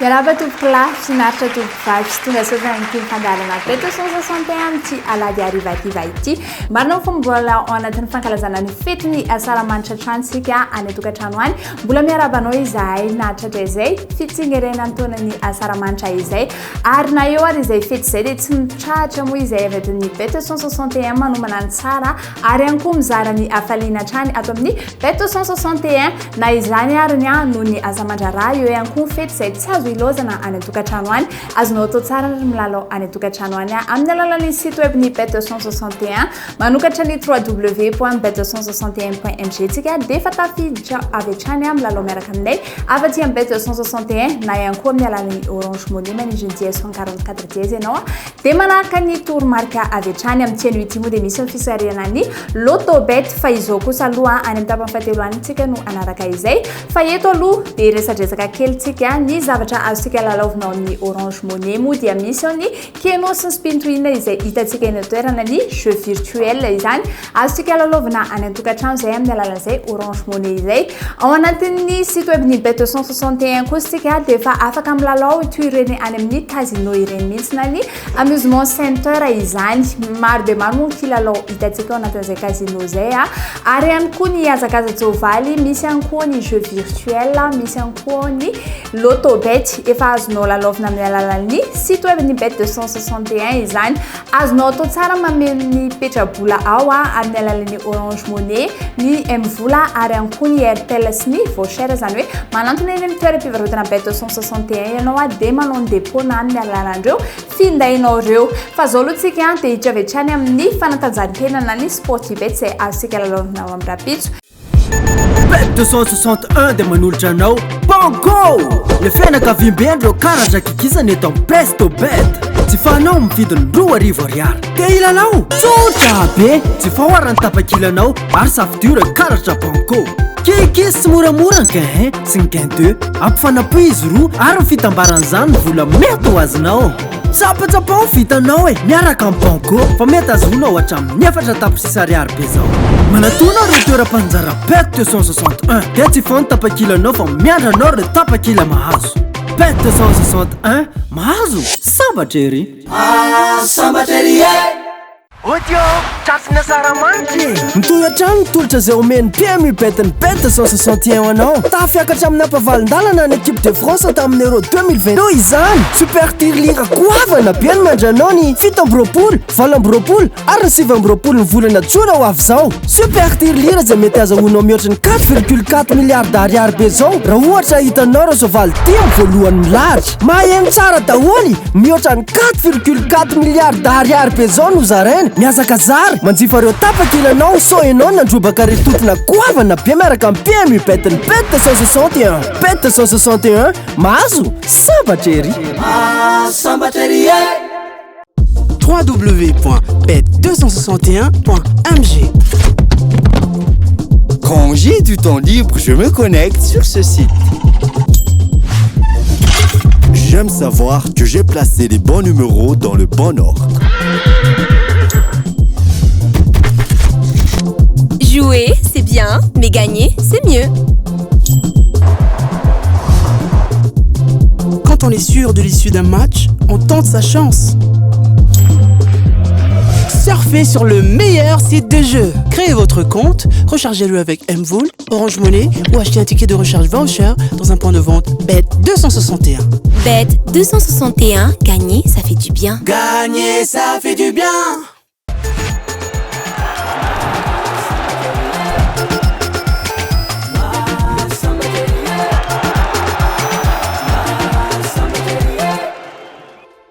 Miaraba tompoko lahy finaritra tompoko vavy sy tonga saotan'ity fandaharana Beto 161 amin'ity alady arivariva ity. Marina fa mbola ao anatin'ny fankalazana ny fetin'ny asaramanitra trantsika any tokantrano any. Mbola miarabanao izahay nahatratra izay fitsingerenan'ny taonan'ny asaramanitra izay. Ary na eo ary izay fety izay dia tsy mitrahatra moa izay avy eto ny Beto 161 manomana ny tsara ary ihany koa mizara ny hafaliana hatrany ato amin'ny Beto 161 na izany ary ny noho ny asamandrara eo ihany koa fety izay tsy azo ilozana any tokantrano any. Azonao atao tsara ny milalao any tokantrano any amin'ny alalan'ny site web ny Beto 161 manokatra ny www.beto161.mg tsika dia efa tafiditra avy hatrany milalao miaraka aminay afa-tsy amin'ny Beto 161 na ihany koa amin'ny alalan'ny Orange Money manindry ny DS 44 dièse ianao dia manaraka ny toromarika avy hatrany amin'ny tiany ity moa dia misy ny fisarihana ny Lotobet fa izao kosa aloha any amin'ny tapany fahatelo any tsika no anaraka izay fa eto aloha dia resadresaka kely tsika ny zavatra azontsika lalaovinao ny Orange Money moa dia misy ny keno sy ny spintoina izay hitantsika eny toerana ny jeu virtuel izany azontsika lalaovina any tokantrano izay amin'ny alalan'izay Orange Money izay ao anatin'ny site web ny Beto 161 kosa tsika dia efa afaka milalao toy ireny any amin'ny casino ireny mihitsy na ny amusement center izany maro dia maro moa kilalao hitantsika ao anatin'izay casino izay ary ihany koa ny hazakaza-tsoavaly misy ihany koa ny jeu virtuel misy ihany koa ny Lotobet efa azonao lalaovina amin'ny alalan'ny site web ny Beto 161 izany azonao atao tsara mameno ny petrabola ao amin'ny alalan'ny Orange Money ny M-vola ary ihany koa ny Airtel sy ny voucher izany hoe manantona eny amin'ny toeram-pivarotana Beto 161 ianao dia manao ny dépôt na amin'ny alalan'ireo findainao ireo fa zao aloha tsika dia hiditra avy hatrany amin'ny fanatanjahantena na ny Sportbet izay azontsika lalaovina ao amin'ny rapitso. Beto 261 dia manolotra anao Bango! Le fianakaviam-bendreo karatra kikisana eto amin'ny Presto Bet. Tsy fanao mividiny 2,000 ariary. Te ilalao? Tsotra be! Tsy fahoarany tapakilanao ary safidura karatra Bango. Kikis tsy moramora ny gain sy ny gain 2 ampifanapo izy roa ary ny fitambaran'izany ny vola mety ho azonao. Tsapatsapao vitanao miaraka amin'ny Bango fa mety azonao hatramin'ny 4 tapitrisa ariary be zao. Manatona ireo toeram-panjara Beto 261 dia tsy foana tapakilanao fa miandranao ireo tapakila mahazo. Beto 261 mahazo sambatra ery. Sambatra ery Odio, tratsina saramanitry. Mitohy hatrany tolotra izay omeny PMU betiny Beto 161 anao. Tafiakatra amin'ny ampavalin-dalana ny équipe de France tamin'ny Euro 2020 no izany. Super tirelira goavana be ny mandranao ny 7 20 ary 9 ny volana jona ho avy zao. Super tirelira izay mety azahoanao mihoatra ny 4,4 milliards ariary be zao raha ohatra hitanao ireo soavaly timo voalohany milahatra. Maheno tsara daholo mihoatra ny 4,4 milliards ariary be zao no zaraina. Miazakazara manjifa ireo tapakilanao so enao nandrobaka retotona goavana be miaraka amin'ny PMU betiny Beto 161. Beto 161 mahazo sambatra ery. Sambatra ery www.bet261.mg. Quand j'ai du temps libre, je me connecte sur ce site. J'aime savoir que j'ai placé les bons numéros dans le bon ordre. Jouer, c'est bien, mais gagner, c'est mieux. Quand on est sûr de l'issue d'un match, on tente sa chance. Surfez sur le meilleur site de jeu. Créez votre compte, rechargez-le avec M-Voul, Orange Money ou achetez un ticket de recharge voucher dans un point de vente Beto 261. Beto 261, gagner, ça fait du bien. Gagner, ça fait du bien.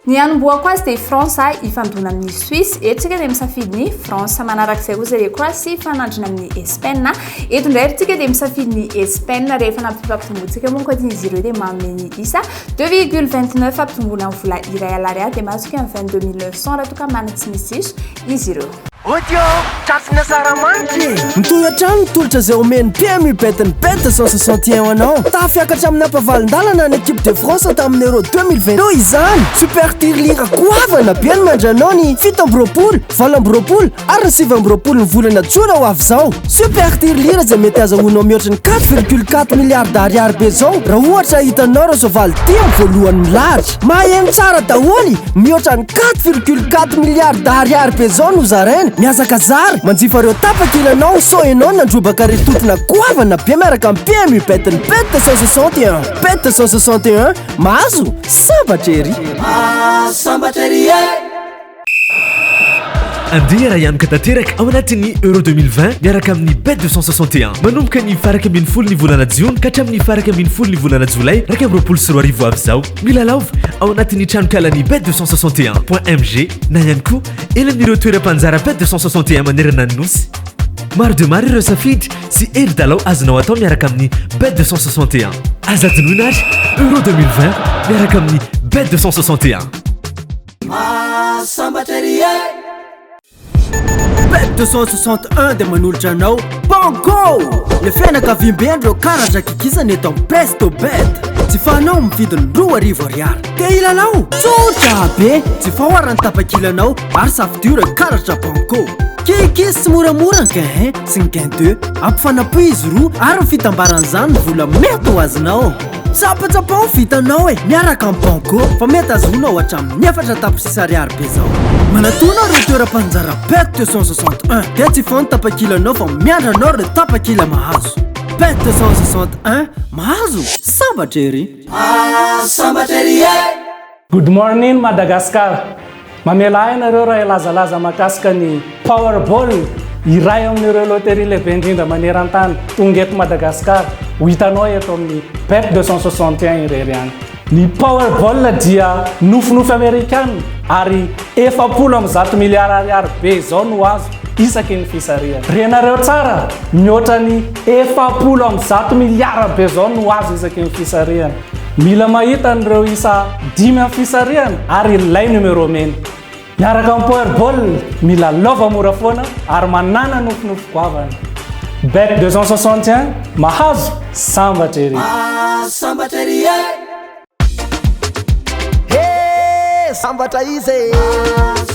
Ny anomboako azy dia France ifandona amin'ny Suisse etsika dia misafidy ny France manarak'izay kosa dia Croatie ifanandrina amin'ny Espagne eto indray tsika dia misafidy ny Espagne rehefa nampifampitombotsika moa koatin'izy ireo dia manome isa 2,29 ampitomboana vola iray alary dia mahazoka amin'ny 22 900 raha toka mana tsy misy izy ireo. Odio, tratry nasara mantsy mitoy an-trano tolotra zay omeny PMU betiny bet 161 anao tafiakatra amin'ny ampavalindalana ny équipe de France tamin'ny Euro 2020 no izany super tirelira goavana be ny mandranao ny 7 valambropolo ary 7 ny volana jona ho avy zao super tirelira zay mety azahoanao mihoatra ny 4,4 milliards ariary be zao raha ohatra hitanao reo soavaly timy voalohany milahatra maheno tsara daholy mihoatra ny 4,4 milliards ariary be zao no zaraina miazaka zary manjifa reo tapakilanao so enao nandrobaka retotona goavana be miaraka amin'ny PMU betiny bet 161 bet 161 mahazo sambatra ery sambatra ery andeha raha ihanyka tanteraka ao anatin'ny Euro 2020 miaraka amin'ny bet 261 manomboka ny faraka ambin'ny folo ny volana jiona ka hatramin'ny faraka ambin'ny folo ny volana jolay raika amin'ny roapolo sy roa arivo avy zao milalaova ao anatin'ny tranokalany bet 261.mg na ihany koa ela amin'ireo toeram-panjara bet 261 manerana ny nosy maro de maro ireo safidy sy hery-dalao azonao atao miaraka amin'ny bet 261 azadinoina ary Euro 2020 miaraka amin'ny bet 261 sambatra ery bet 261 dia manolotra anao banco le fianakaviam-bendreo karatra kikisany eto amin'ny presto bet tsy fanao mividiny 2 arivo ariary dia ilalao tsotra be tsy fahoarany tapakilanao ary safidiora karatra banco kikisy tsy moramora ka sy ny gain 2 ampifanapo izy roa ary ny fitambaran'izany ny vola mety ho azonao tsapatsapao vitanao miaraka amin'ny banco fa mety azohonao hatramin'ny 4 tapisisa ariary be zao manatona reo toeram-panjara bet 261 dia tsy fony tapakilanao fa miandranao reo tapakila mahazo bet 261 mahazo sambatra ery sambatra ery Good morning Madagascar mamela ainareo raha ilazalaza makasika ny Powerball iray amin'ireo loterie lehibe indrindra maneran-tany tonga eto Madagascar ho hitanao eto amin'ny bet 261 irery any ny Powerball dia nofinofy amerikana ary 700 miliara ariary be zao no azo isaky ny fisariana renareo tsara mihoatra ny 700 miliara be zao no azo isaky ny fisariana mila mahita nireo isa 5 amin'ny fisariana ary ilay numero mena miaraka amin'ny Powerball mila lova mora foana ary manana nofinofy goavana bet 261 mahazo sambatra ery sambatra ery sambatra izy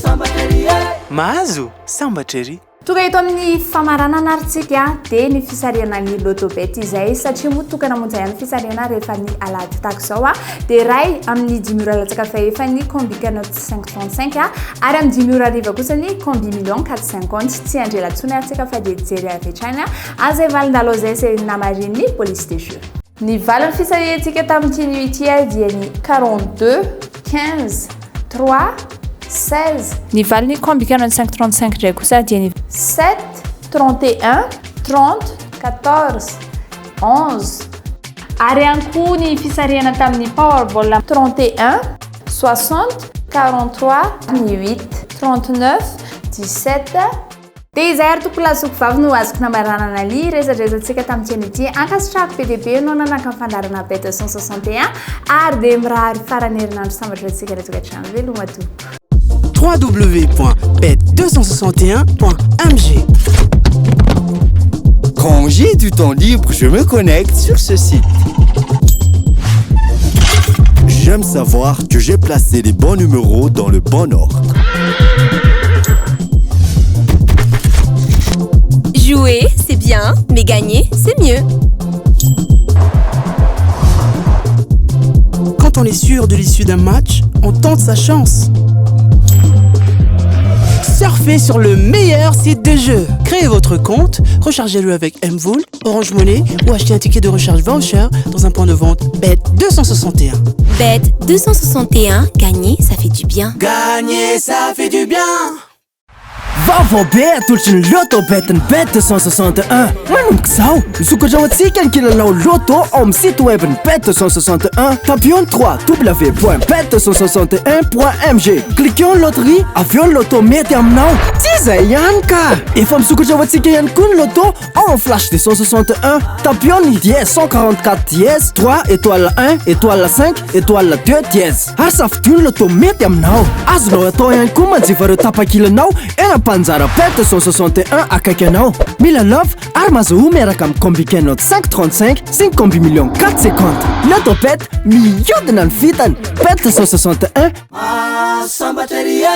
sambatra ery mahazo sambatra ery tonga eto amin'ny famaranana aritsika dia ny fisariana ny lotobet izay satria moa tokana monjay amin'ny fisariana rehefa ny alady tako zao dia ray amin'ny 10 ora latsaka fahefa ny combi canote 535 ary amin'ny 10 ora ariva kosa ny combi million 450 tsy andrelatsony aritsika fa dia jery avetrany azay valindalo zay sy namariny police station ny valin'ny fisariantsika tamin'ity nuitia dia ny 42 15 3 16 ny valiny combi canote 535 ndray kosa dia ny 7 31 30 14 11 ary ihany koa ny fisariana tamin'ny Powerball 31 60 43 8 39 17 dia izay ary toko lasoko vavy no azoko namaranana ly resadresantsika tamin'ity an'ity ankasitrako PDB no nanaka ny fandarana bet 261 ary dia mirahary farany herinandro sambatra antsika retokatrano veloma to www.bet261.mg. Quand j'ai du temps libre, je me connecte sur ce site. J'aime savoir que j'ai placé les bons numéros dans le bon ordre. Jouer, c'est bien, mais gagner, c'est mieux. Quand on est sûr de l'issue d'un match, on tente sa chance. Surfez sur le meilleur site de jeu. Créez votre compte, rechargez-le avec Mvoul, Orange Money ou achetez un ticket de recharge voucher dans un point de vente Bet 261. Bet 261, gagner, ça fait du bien. Gagner, ça fait du bien. Vaovao be atolotry ny loto betiny bet 261 manomboka zao misokatra ao antsika ny kilalao loto ao amin'ny site webny bet 261 tapion 3 w.bet261.mg cliquons loterie avion loto mety aminao zay ihany ka efa misokatra ho antsika ihany koa ny loto en flash de 161 tapiony dièse 144 dièse 3 étoile 1 étoile 5 étoile 2 dièse ary safidiony loto mety aminao azonao atao ihany koa manjifa ireo tapakilanao eny ampanjara pet 161 akaiky anao mila love ary mazoho miaraka amin'ny combikenao 535 5 combi million 450 loto pet mihodina ny vitany pet 161 Sambateria